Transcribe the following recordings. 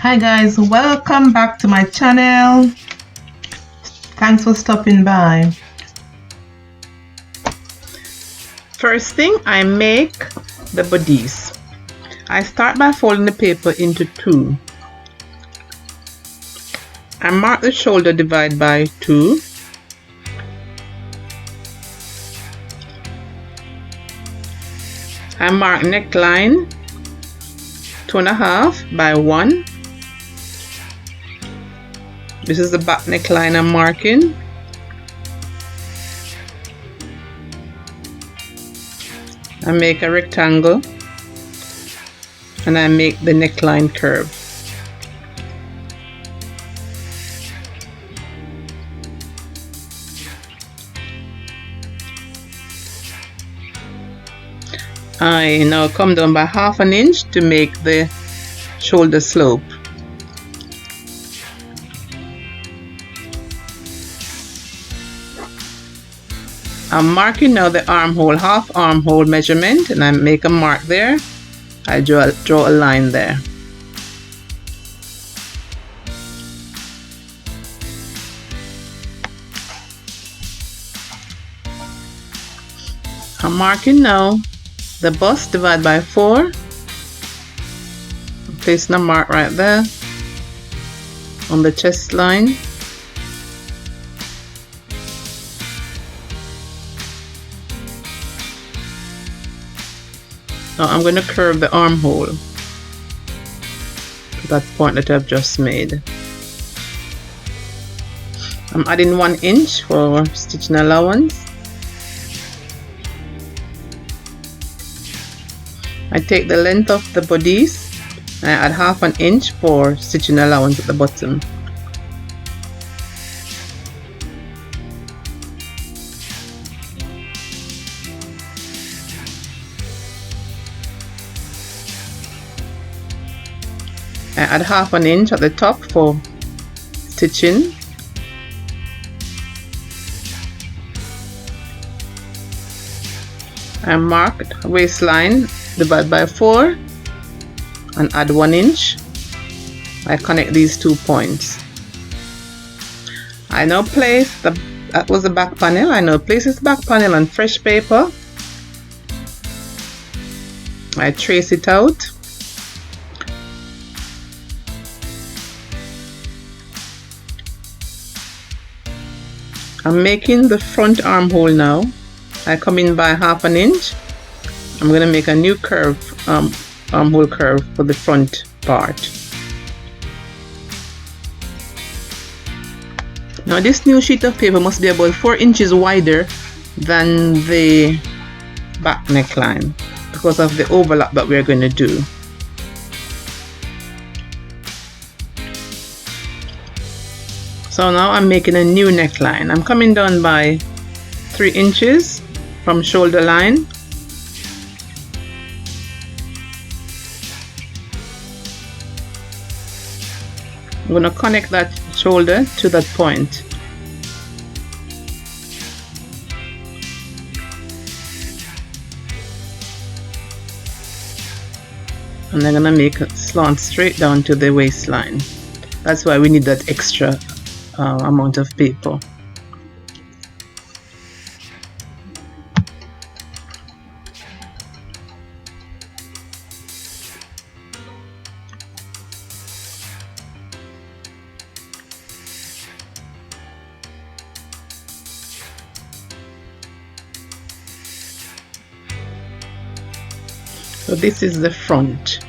Hi guys, welcome back to my channel. Thanks for stopping by. First thing, I make the bodice. I start by folding the paper into two. I mark the shoulder, divide by 2. I mark neckline 2.5 by 1. This is the back neckline I'm marking. I make a rectangle and I make the neckline curve. I now come down by 1/2 inch to make the shoulder slope. I'm marking now the armhole, half armhole measurement, and I make a mark there. I draw a line there. I'm marking now the bust, divide by 4. I'm placing a mark right there on the chest line. Now I'm going to curve the armhole to that point that I've just made. I'm adding 1 inch for stitching allowance. I take the length of the bodice and I add 1/2 inch for stitching allowance at the bottom. I add 1/2 inch at the top for stitching. I mark waistline, divide by 4 and add 1 inch. I connect these 2 points. I now place that was the back panel. I now place this back panel on fresh paper. I trace it out. I'm making the front armhole now. I come in by 1/2 inch. I'm going to make a new curve, armhole curve for the front part. Now this new sheet of paper must be about 4 inches wider than the back neckline because of the overlap that we're going to do. So now I'm making a new neckline. I'm coming down by 3 inches from shoulder line. I'm going to connect that shoulder to that point. And I'm going to make it slant straight down to the waistline. That's why we need that extra amount of paper. So this is the front.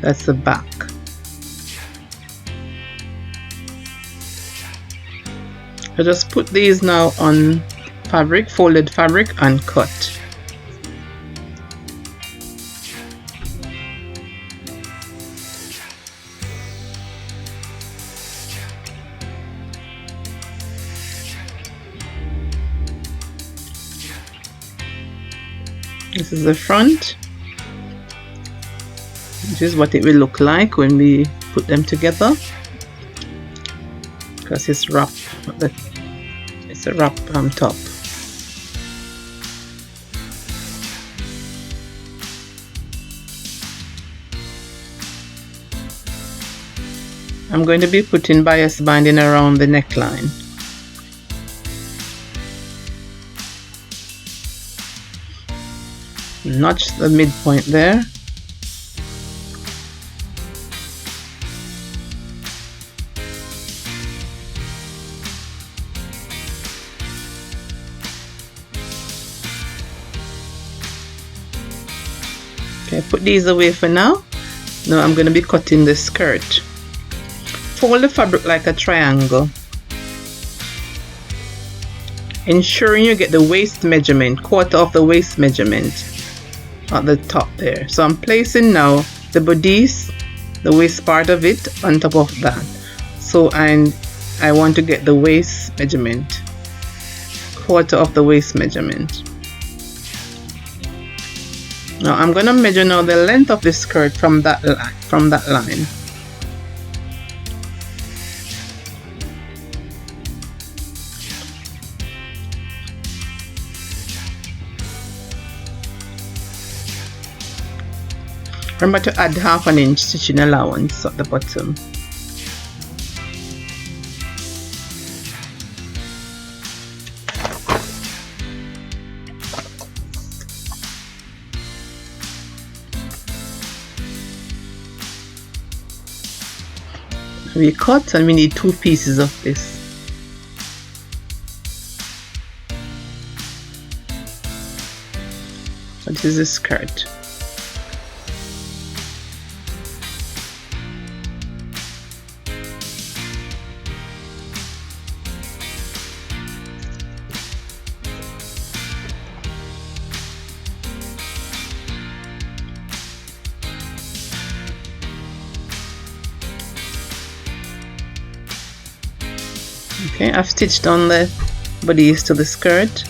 That's the back. I just put these now on fabric, folded fabric, and cut. This is the front. This is what it will look like when we put them together, because it's wrapped. It's a wrap top. I'm going to be putting bias binding around the neckline. Notch the midpoint there. Okay, put these away for now. Now I'm going to be cutting the skirt. Fold the fabric like a triangle, ensuring you get the waist measurement, quarter of the waist measurement at the top there. So I'm placing now the bodice, the waist part of it, on top of that. So I want to get the waist measurement, quarter of the waist measurement. Now I'm going to measure now the length of the skirt from that line. Remember to add 1/2 inch stitching allowance at the bottom. We cut and we need 2 pieces of this. This is the skirt. Okay, I've stitched on the bodice to the skirt.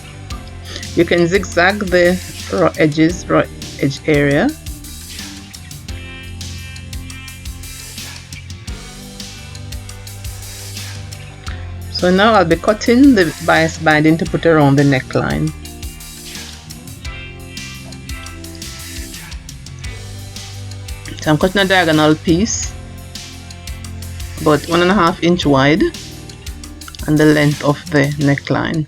You can zigzag the raw edge area. So now I'll be cutting the bias binding to put around the neckline. So I'm cutting a diagonal piece about 1.5 inch wide and the length of the neckline.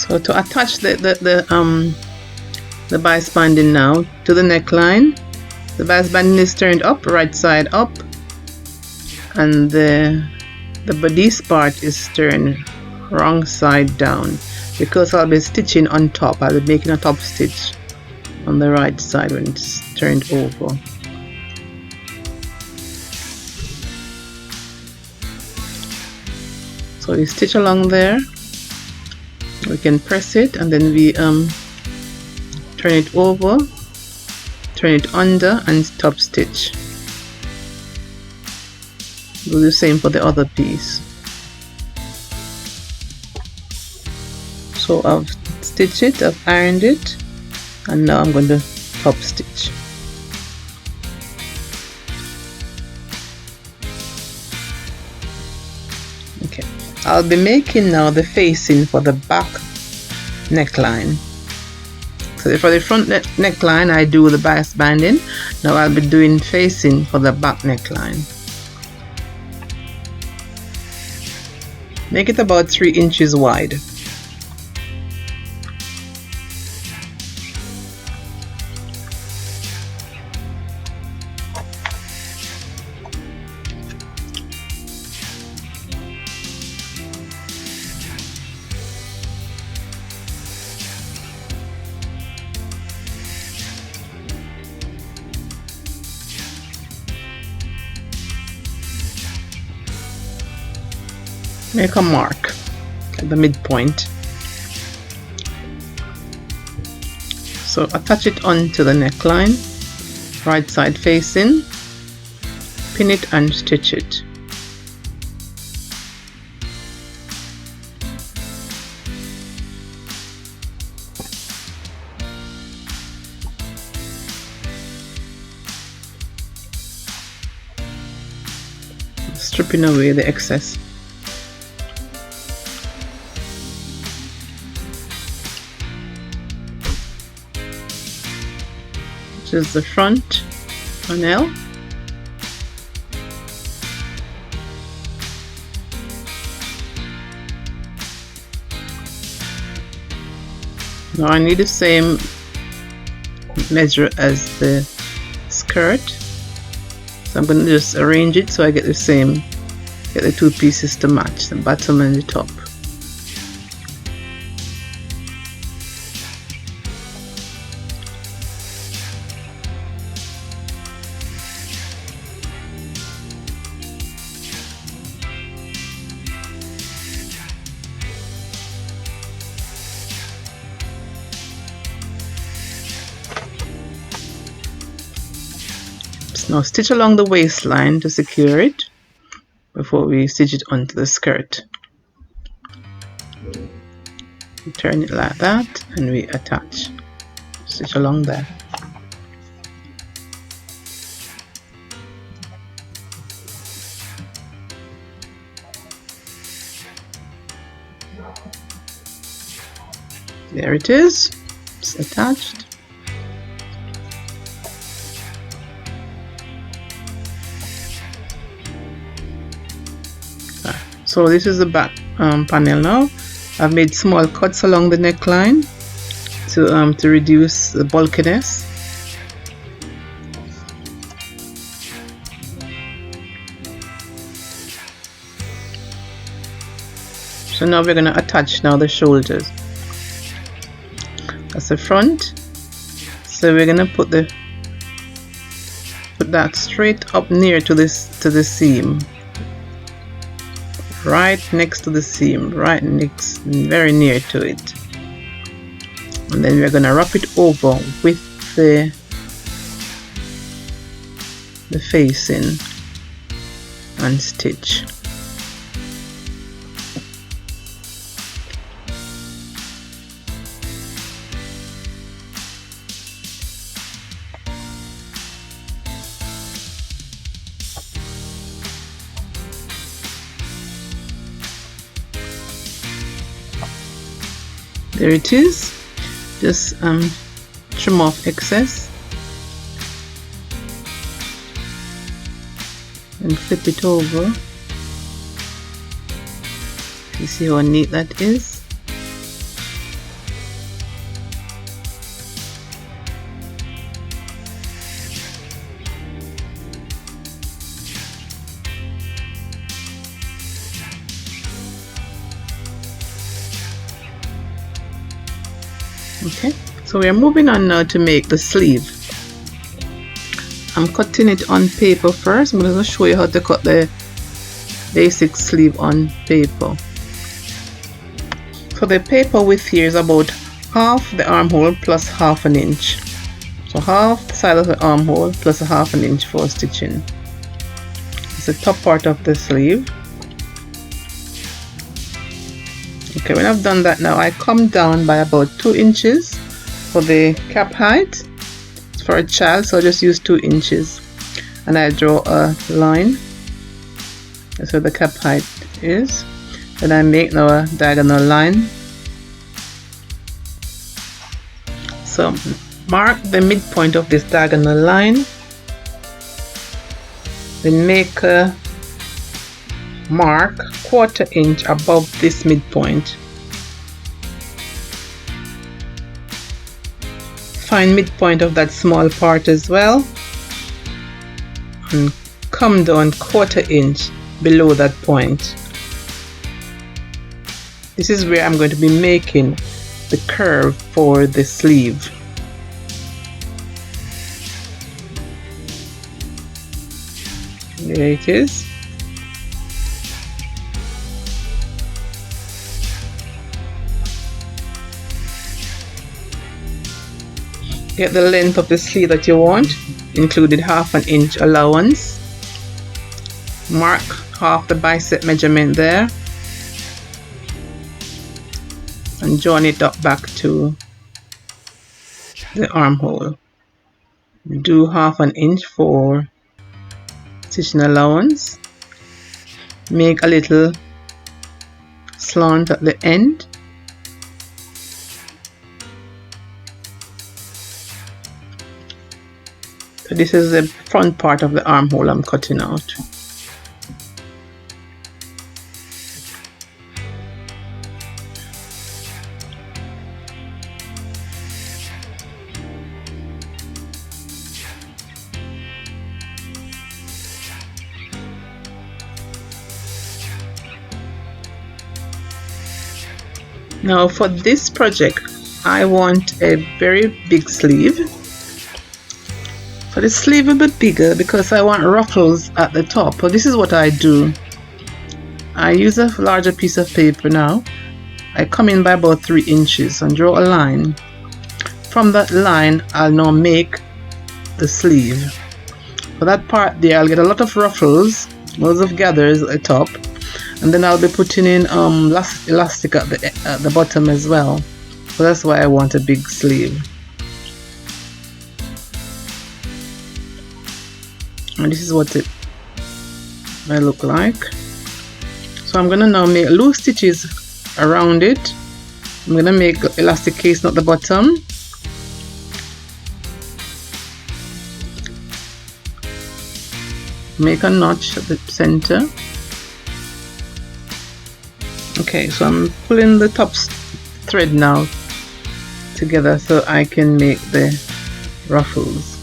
So to attach the bias binding now to the neckline, the bias binding is turned up, right side up, and the bodice part is turned wrong side down, because I'll be stitching on top. I'll be making a top stitch on the right side when it's turned over. So you stitch along there. We can press it and then we turn it over, turn it under, and top stitch. Do the same for the other piece. So I've stitched it, I've ironed it, and now I'm going to top stitch. Okay, I'll be making now the facing for the back neckline. So for the front neckline I do the bias binding. Now I'll be doing facing for the back neckline. Make it about 3 inches wide. make a mark at the midpoint. So attach it onto the neckline, right side facing, pin it and stitch it. Stripping away the excess. This is the front panel. Now I need the same measure as the skirt. So I'm going to just arrange it so I get the same, get the two pieces to match, the bottom and the top. Now stitch along the waistline to secure it before we stitch it onto the skirt. We turn it like that and we attach. Stitch along there. There it is. It's attached. So this is the back panel now. I've made small cuts along the neckline to reduce the bulkiness. So now we're going to attach now the shoulders. That's the front. So we're going to put that straight up near to the seam. Right next to the seam, right next, very near to it. And then we're going to wrap it over with the facing and stitch. There it is. Just trim off excess and flip it over. You see how neat that is? Okay, so we are moving on now to make the sleeve. I'm cutting it on paper first. I'm going to show you how to cut the basic sleeve on paper. So the paper width here is about half the armhole plus half an inch. So half the side of the armhole plus a half an inch for stitching. It's the top part of the sleeve. Okay, when I've done that now, I come down by about 2 inches for the cap height. It's for a child, so I just use 2 inches. And I draw a line. That's where the cap height is. Then I make now a diagonal line. So mark the midpoint of this diagonal line. Then make a mark 1/4 inch above this midpoint. Find midpoint of that small part as well and come down 1/4 inch below that point. This is where I'm going to be making the curve for the sleeve. There it is. Get the length of the sleeve that you want, included 1/2 inch allowance. Mark half the bicep measurement there and join it up back to the armhole. Do 1/2 inch for stitching allowance. Make a little slant at the end. So this is the front part of the armhole I'm cutting out. Now for this project, I want a very big sleeve. So the sleeve will be bigger because I want ruffles at the top. So this is what I do. I use a larger piece of paper now. I come in by about 3 inches and draw a line. From that line, I'll now make the sleeve. For that part there, I'll get a lot of ruffles, loads of gathers at the top. And then I'll be putting in elastic at the bottom as well. So that's why I want a big sleeve. And this is what it may look like. So I'm gonna now make loose stitches around it. I'm gonna make elastic casing at the bottom. Make a notch at the center. Okay, so I'm pulling the top thread now together so I can make the ruffles.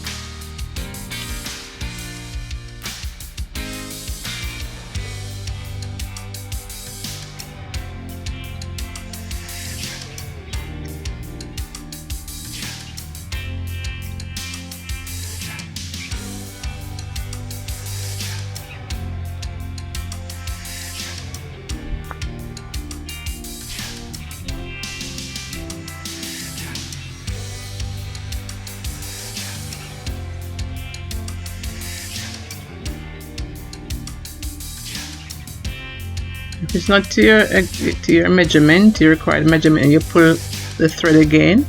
If it's not to your measurement, your required measurement, you pull the thread again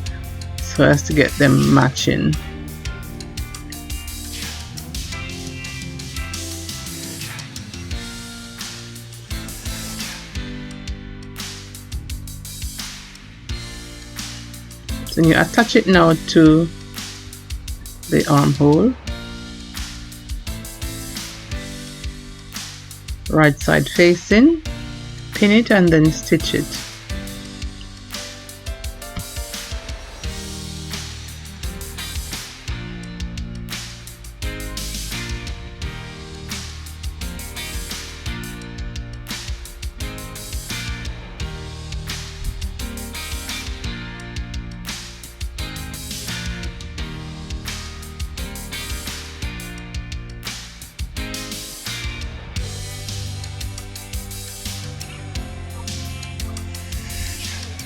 so as to get them matching. So you attach it now to the armhole. Right side facing. Pin it and then stitch it.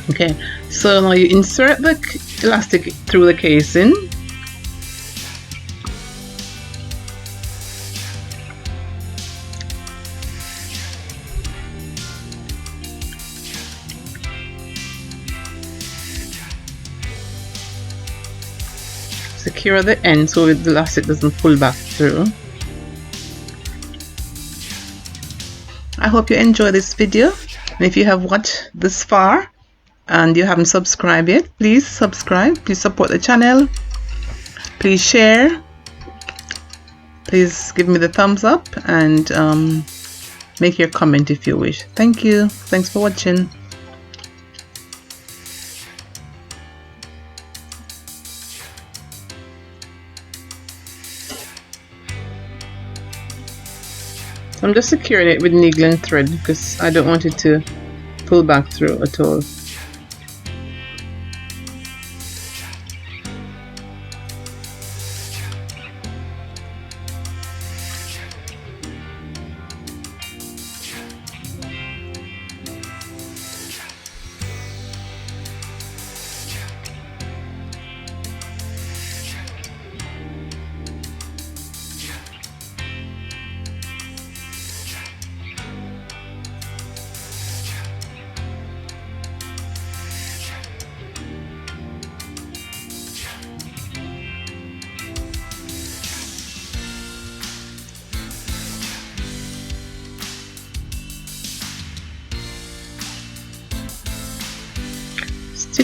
Okay, so now you insert the elastic through the casing. Secure the end so the elastic doesn't pull back through. I hope you enjoy this video, and if you have watched this far and you haven't subscribed yet, please subscribe. Please support the channel. Please share. Please give me the thumbs up and make your comment if you wish. Thank you. Thanks for watching. So I'm just securing it with needle and thread because I don't want it to pull back through at all.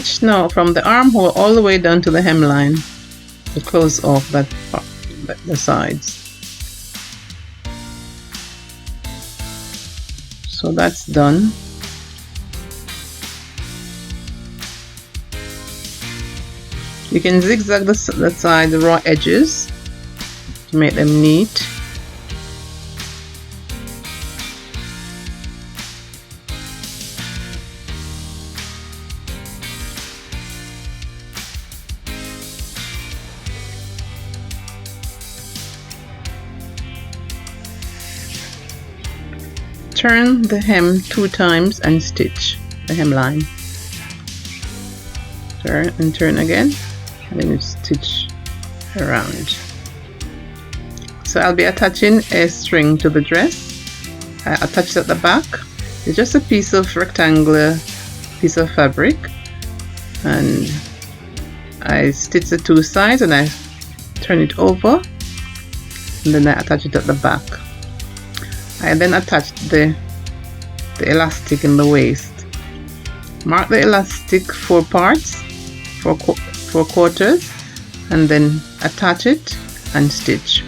stitch now from the armhole all the way down to the hemline to close off that part, the sides. So that's done. You can zigzag the side, the raw edges to make them neat. Turn the hem 2 times and stitch the hemline. Turn and turn again, and then you stitch around. So I'll be attaching a string to the dress. I attached at the back. It's just a piece of rectangular piece of fabric, and I stitch the 2 sides and I turn it over, and then I attach it at the back. I then attached the elastic in the waist. Mark the elastic 4 parts, 4 quarters, and then attach it and stitch.